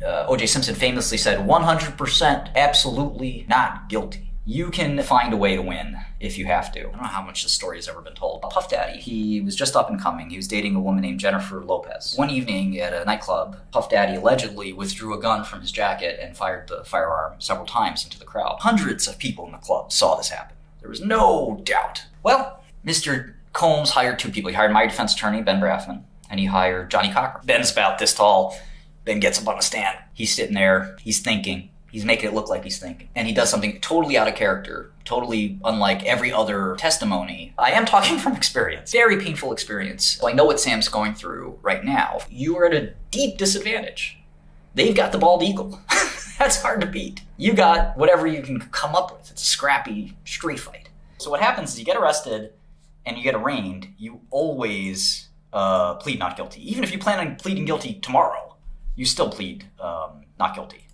O.J. Simpson famously said, 100% absolutely not guilty. You can find a way to win if you have to. I don't know how much this story has ever been told. Puff Daddy, he was just up and coming. He was dating a woman named Jennifer Lopez. One evening at a nightclub, Puff Daddy allegedly withdrew a gun from his jacket and fired the firearm several times into the crowd. Hundreds of people in the club saw this happen. There was no doubt. Well, Mr. Combs hired two people. He hired my defense attorney, Ben Brafman, and he hired Johnny Cochran. Ben's about this tall. Ben gets up on the stand. He's sitting there. He's thinking. He's making it look like he's thinking. And he does something totally out of character, totally unlike every other testimony. I am talking from experience. Very painful experience. So I know what Sam's going through right now. You are at a deep disadvantage. They've got the bald eagle. That's hard to beat. You got whatever you can come up with. It's a scrappy street fight. So what happens is you get arrested and you get arraigned. You always plead not guilty. Even if you plan on pleading guilty tomorrow, you still plead not guilty.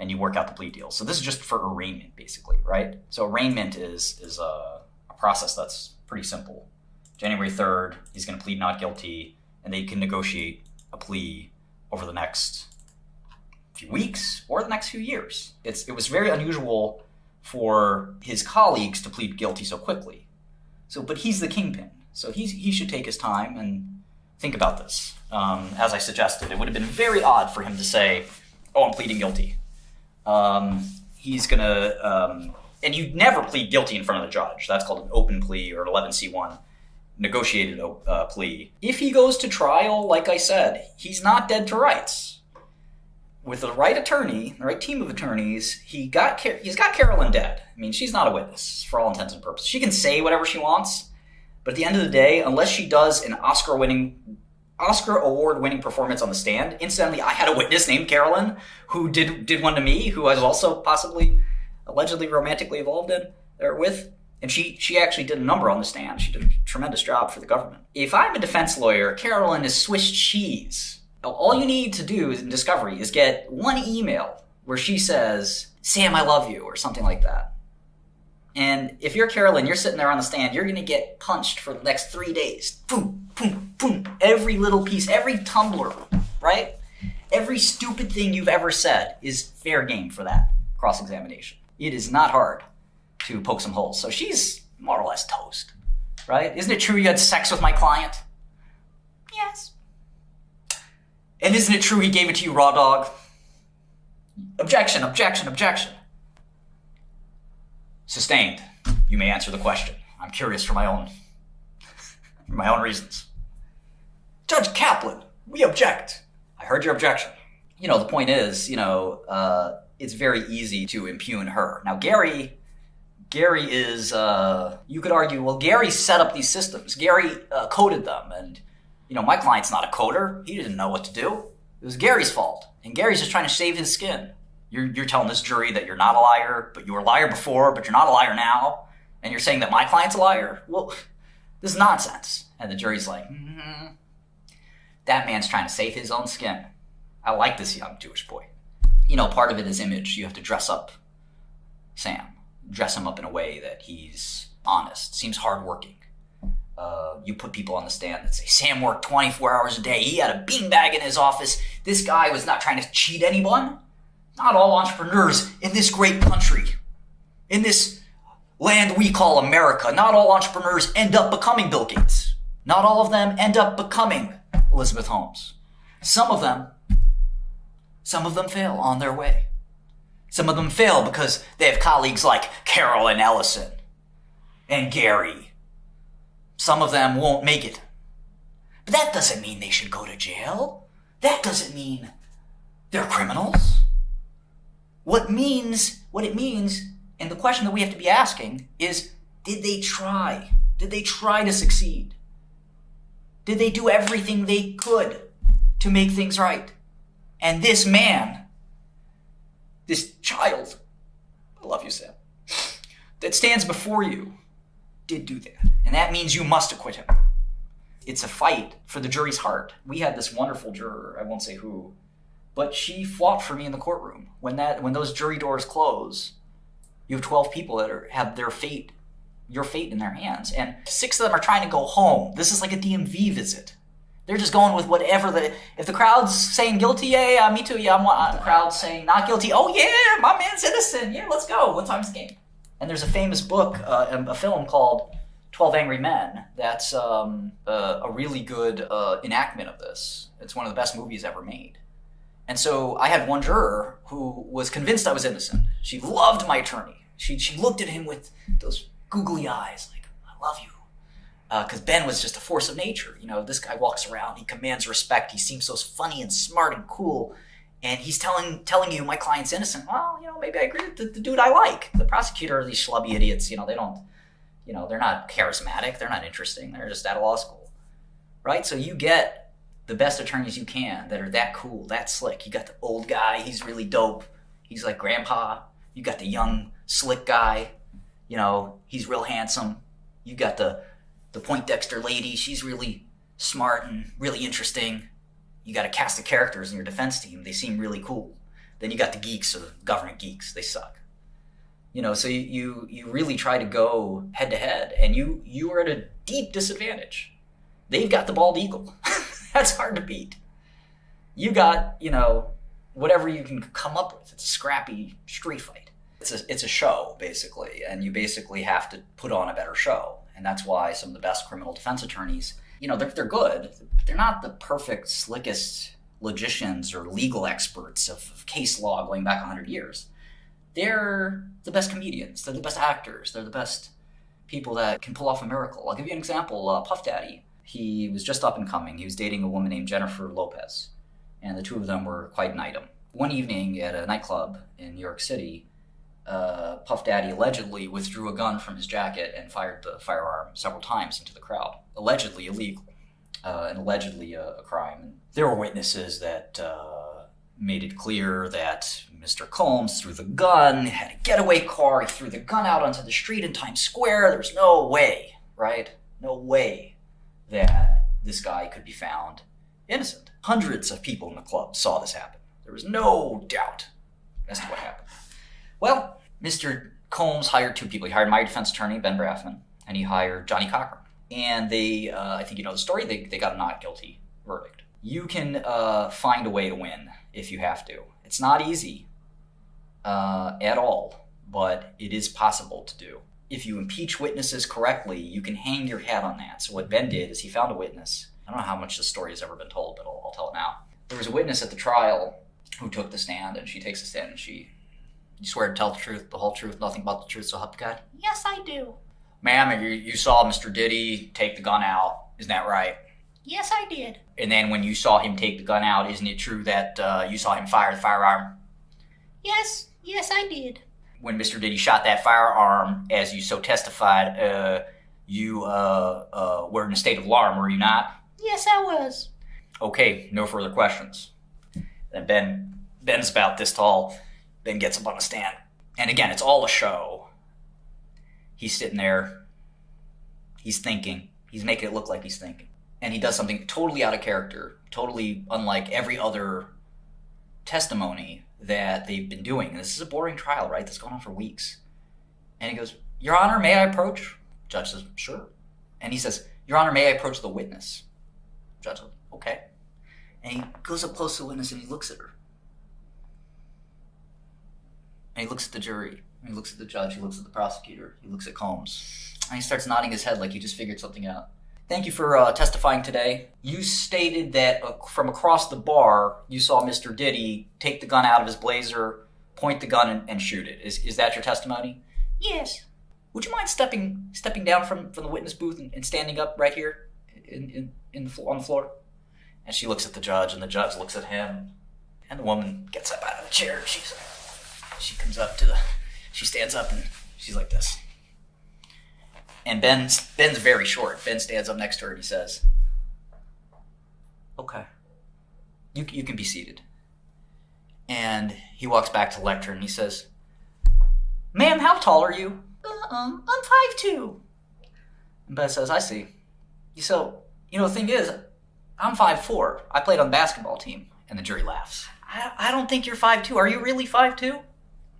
And you work out the plea deal. So this is just for arraignment, basically, right? So arraignment is a process that's pretty simple. January 3rd, he's going to plead not guilty, and they can negotiate a plea over the next few weeks or the next few years. It was very unusual for his colleagues to plead guilty so quickly. But he's the kingpin, so he should take his time and think about this. As I suggested, it would have been very odd for him to say, "Oh, I'm pleading guilty." He's gonna, and you never plead guilty in front of the judge. That's called an open plea or an 11C1 negotiated plea. If he goes to trial, like I said, he's not dead to rights. With the right attorney, the right team of attorneys, he's got Carolyn dead. I mean, she's not a witness for all intents and purposes. She can say whatever she wants, but at the end of the day, unless she does an Oscar award-winning performance on the stand. Incidentally, I had a witness named Carolyn who did one to me, who I was also possibly, allegedly romantically involved with. And she actually did a number on the stand. She did a tremendous job for the government. If I'm a defense lawyer, Carolyn is Swiss cheese. All you need to do in discovery is get one email where she says, "Sam, I love you," or something like that. And if you're Carolyn, you're sitting there on the stand, you're going to get punched for the next 3 days. Boom, boom, boom. Every little piece, every tumbler, right? Every stupid thing you've ever said is fair game for that cross-examination. It is not hard to poke some holes. So she's more or less toast, right? Isn't it true you had sex with my client? Yes. And isn't it true he gave it to you raw dog? Objection, objection, objection. Sustained. You may answer the question. I'm curious for my own reasons. Judge Kaplan, we object. I heard your objection. The point is, it's very easy to impugn her. Now, Gary is, you could argue, well, Gary set up these systems. Gary coded them. And, my client's not a coder. He didn't know what to do. It was Gary's fault. And Gary's just trying to save his skin. You're telling this jury that you're not a liar, but you were a liar before, but you're not a liar now. And you're saying that my client's a liar? Well, this is nonsense. And the jury's like, that man's trying to save his own skin. I like this young Jewish boy. Part of it is image. You have to dress up Sam. Dress him up in a way that he's honest, seems hardworking. You put people on the stand that say, Sam worked 24 hours a day. He had a beanbag in his office. This guy was not trying to cheat anyone. Not all entrepreneurs in this great country, in this land we call America, not all entrepreneurs end up becoming Bill Gates. Not all of them end up becoming Elizabeth Holmes. Some of them fail on their way. Some of them fail because they have colleagues like Carolyn Ellison and Gary. Some of them won't make it. But that doesn't mean they should go to jail. That doesn't mean they're criminals. What it means, and the question that we have to be asking is, did they try? Did they try to succeed? Did they do everything they could to make things right? And this man, this child, I love you, Sam, that stands before you, did do that. And that means you must acquit him. It's a fight for the jury's heart. We had this wonderful juror, I won't say who, but she fought for me in the courtroom. When those jury doors close, you have 12 people that have your fate in their hands. And 6 of them are trying to go home. This is like a DMV visit. They're just going with whatever if the crowd's saying guilty, yeah, me too, yeah, the crowd's saying not guilty, oh yeah, my man's innocent, yeah, let's go, what time's the game? And there's a famous book, a film called 12 Angry Men, that's a really good enactment of this. It's one of the best movies ever made. And so I had one juror who was convinced I was innocent. She loved my attorney. She looked at him with those googly eyes, like, I love you. Because Ben was just a force of nature. You know, this guy walks around, he commands respect, he seems so funny and smart and cool, and he's telling you my client's innocent. Well, you know, maybe I agree with the dude I like. The prosecutor are these schlubby idiots, you know, they don't, you know, they're not charismatic, they're not interesting, they're just out of law school, right? So you get the best attorneys you can that are that cool, that slick. You got the old guy, he's really dope, he's like grandpa. You got the young, slick guy, you know, he's real handsome. You got the Poindexter lady, she's really smart and really interesting. You got a cast of characters in your defense team, they seem really cool. Then you got the geeks, or the government geeks, they suck. You know, so you really try to go head to head, and you are at a deep disadvantage. They've got the bald eagle. That's hard to beat. You got, you know, whatever you can come up with. It's a scrappy street fight. It's a show, basically, and you basically have to put on a better show. And that's why some of the best criminal defense attorneys, you know, they're good. They're not the perfect, slickest logicians or legal experts of case law going back 100 years. They're the best comedians. They're the best actors. They're the best people that can pull off a miracle. I'll give you an example. Puff Daddy, he was just up and coming. He was dating a woman named Jennifer Lopez, and the two of them were quite an item. One evening at a nightclub in New York City, Puff Daddy allegedly withdrew a gun from his jacket and fired the firearm several times into the crowd. Allegedly illegal, and allegedly a crime. And there were witnesses that made it clear that Mr. Combs threw the gun, had a getaway car, he threw the gun out onto the street in Times Square. There's no way, right? No way that this guy could be found innocent. Hundreds of people in the club saw this happen. There was no doubt as to what happened. Well, Mr. Combs hired two people. He hired my defense attorney, Ben Brafman, and he hired Johnny Cochran. And they, I think you know the story, they got a not guilty verdict. You can find a way to win if you have to. It's not easy at all, but it is possible to do. If you impeach witnesses correctly, you can hang your hat on that. So what Ben did is he found a witness. I don't know how much this story has ever been told, but I'll tell it now. There was a witness at the trial who took the stand, and she takes the stand, and you swear to tell the truth, the whole truth, nothing but the truth, so help you God? Yes, I do. Ma'am, you saw Mr. Diddy take the gun out, isn't that right? Yes, I did. And then when you saw him take the gun out, isn't it true that you saw him fire the firearm? Yes, I did. When Mr. Diddy shot that firearm, as you so testified, you were in a state of alarm, were you not? Yes, I was. Okay, no further questions. Then Ben's about this tall. Ben gets up on the stand. And again, it's all a show. He's sitting there. He's thinking. He's making it look like he's thinking. And he does something totally out of character, totally unlike every other testimony that they've been doing. And this is a boring trial, right? That's going on for weeks. And he goes, Your Honor, may I approach? Judge says, sure. And he says, Your Honor, may I approach the witness? Judge says, okay. And he goes up close to the witness and he looks at her. And he looks at the jury, he looks at the judge, he looks at the prosecutor, he looks at Combs, and he starts nodding his head like he just figured something out. Thank you for testifying today. You stated that from across the bar, you saw Mr. Diddy take the gun out of his blazer, point the gun, and shoot it. Is that your testimony? Yes. Would you mind stepping down from the witness booth and standing up right here on the floor? And she looks at the judge, and the judge looks at him, and the woman gets up out of the chair. She comes up she stands up and she's like this. And Ben's very short. Ben stands up next to her and he says, okay, you can be seated. And he walks back to the lectern and he says, ma'am, how tall are you? I'm 5'2". And Ben says, I see. So, the thing is, I'm 5'4". I played on the basketball team. And the jury laughs. I don't think you're 5'2". Are you really 5'2"?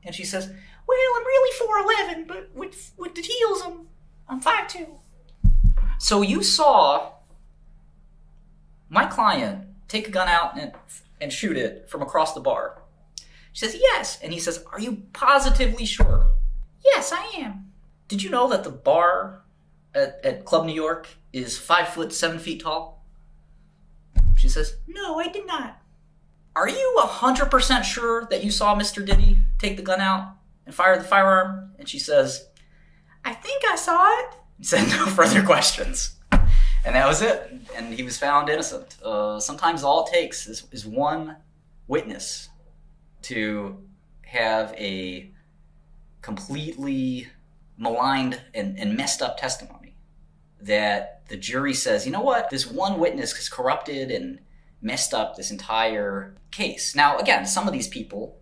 And she says, well, I'm really 4'11", but with the heels, I'm 5'2". So you saw my client take a gun out and shoot it from across the bar? She says, yes. And he says, are you positively sure? Yes, I am. Did you know that the bar at Club New York is 5 foot 7 feet tall? She says, No, I did not. are you 100% sure that you saw Mr. Diddy take the gun out and fire the firearm? And she says, I think I saw it. he said no further questions. And that was it. And he was found innocent. Sometimes all it takes is one witness to have a completely maligned and messed up testimony that the jury says, you know what, this one witness has corrupted and messed up this entire case. Now, again, some of these people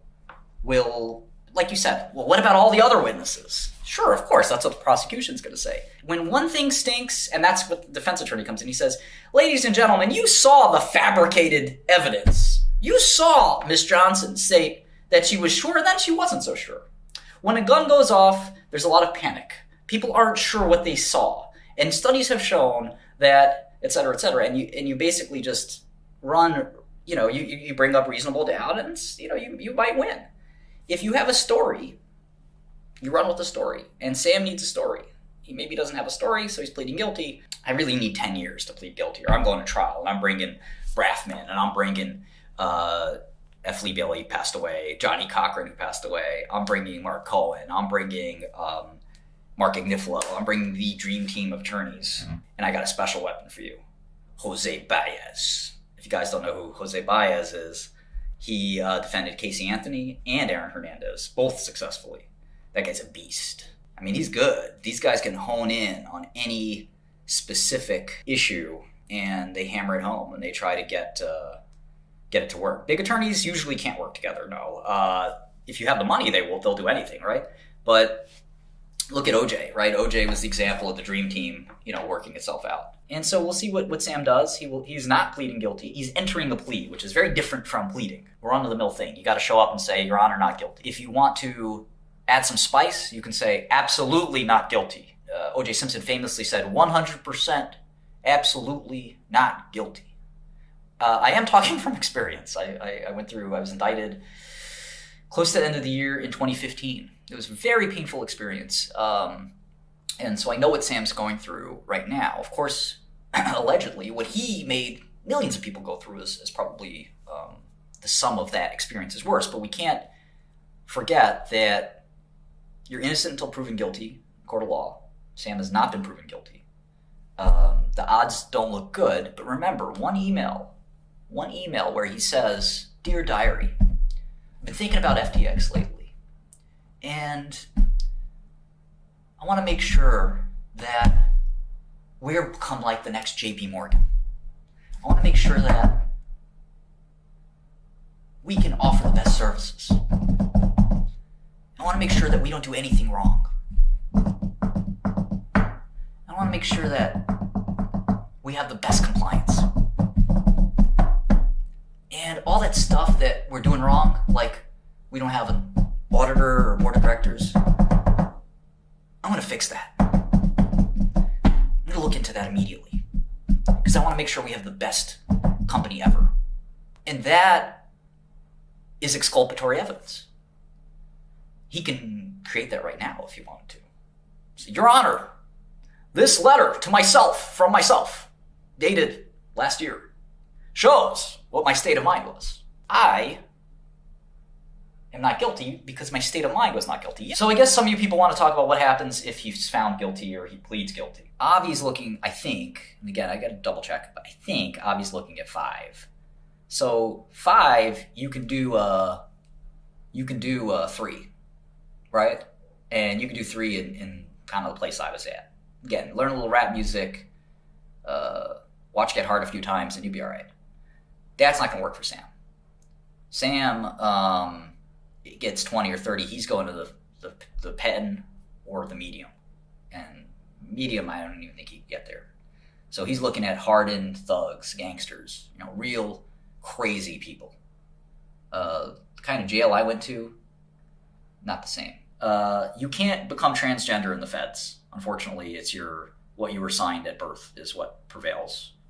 will, like you said, well, what about all the other witnesses? Sure, of course, that's what the prosecution's going to say. When one thing stinks, and that's what the defense attorney comes in, he says, ladies and gentlemen, you saw the fabricated evidence. You saw Miss Johnson state that she was sure, and then she wasn't so sure. When a gun goes off, there's a lot of panic. People aren't sure what they saw. And studies have shown that, et cetera, and you basically just run, you bring up reasonable doubt, and you might win. If you have a story, you run with the story. And Sam needs a story. He maybe doesn't have a story, so he's pleading guilty. I really need 10 years to plead guilty, or I'm going to trial, and I'm bringing Braffman, and I'm bringing 𝗏𝗏𝗶𝗵 passed away, Johnny Cochran who passed away. I'm bringing Mark Cohen. I'm bringing 𝗥𝗲𝗴𝗶. I'm bringing the dream team of attorneys. Mm-hmm. And I got a special weapon for you, Jose Baez. If you guys don't know who Jose Baez is, he defended Casey Anthony and Aaron Hernandez, both successfully. That guy's a beast. I mean, he's good. These guys can hone in on any specific issue, and they hammer it home, and they try to get it to work. Big attorneys usually can't work together, no. If you have the money, they'll do anything, right? But look at OJ, right? OJ was the example of the dream team, working itself out. And so we'll see what Sam does. He's not pleading guilty. He's entering the plea, which is very different from pleading. We're run-of-the-mill thing. You got to show up and say, Your Honor, not guilty. If you want to add some spice, you can say, absolutely not guilty. OJ Simpson famously said, 100% absolutely not guilty. I am talking from experience. I was indicted close to the end of the year in 2015. It was a very painful experience. And so I know what Sam's going through right now. Of course, allegedly, what he made millions of people go through is probably the sum of that experience is worse. But we can't forget that you're innocent until proven guilty in court of law. Sam has not been proven guilty. The odds don't look good. But remember, one email where he says, Dear Diary, I've been thinking about FTX lately. And I want to make sure that we're become like the next JP Morgan. I want to make sure that we can offer the best services. I want to make sure that we don't do anything wrong. I want to make sure that we have the best compliance. And all that stuff that we're doing wrong, like we don't have an auditor or board of directors, I'm going to fix that. I'm going to look into that immediately because I want to make sure we have the best company ever. And that is exculpatory evidence. He can create that right now if he wanted to. So, Your Honor, this letter to myself, from myself, dated last year, shows what my state of mind was. I am not guilty because my state of mind was not guilty. So I guess some of you people want to talk about what happens if he's found guilty or he pleads guilty. Avi's looking, I think, and again, I got to double check, but I think Avi's looking at 5. So 5, you can do 3, right? And you can do 3 in kind of the place I was at. Again, learn a little rap music, watch Get Hard a few times, and you'll be all right. That's not going to work for Sam. Sam gets 20 or 30. He's going to the pen or the medium. And medium, I don't even think he can get there. So he's looking at hardened thugs, gangsters, real crazy people. The kind of jail I went to, not the same. You can't become transgender in the feds. Unfortunately, it's what you were signed at birth is what prevails.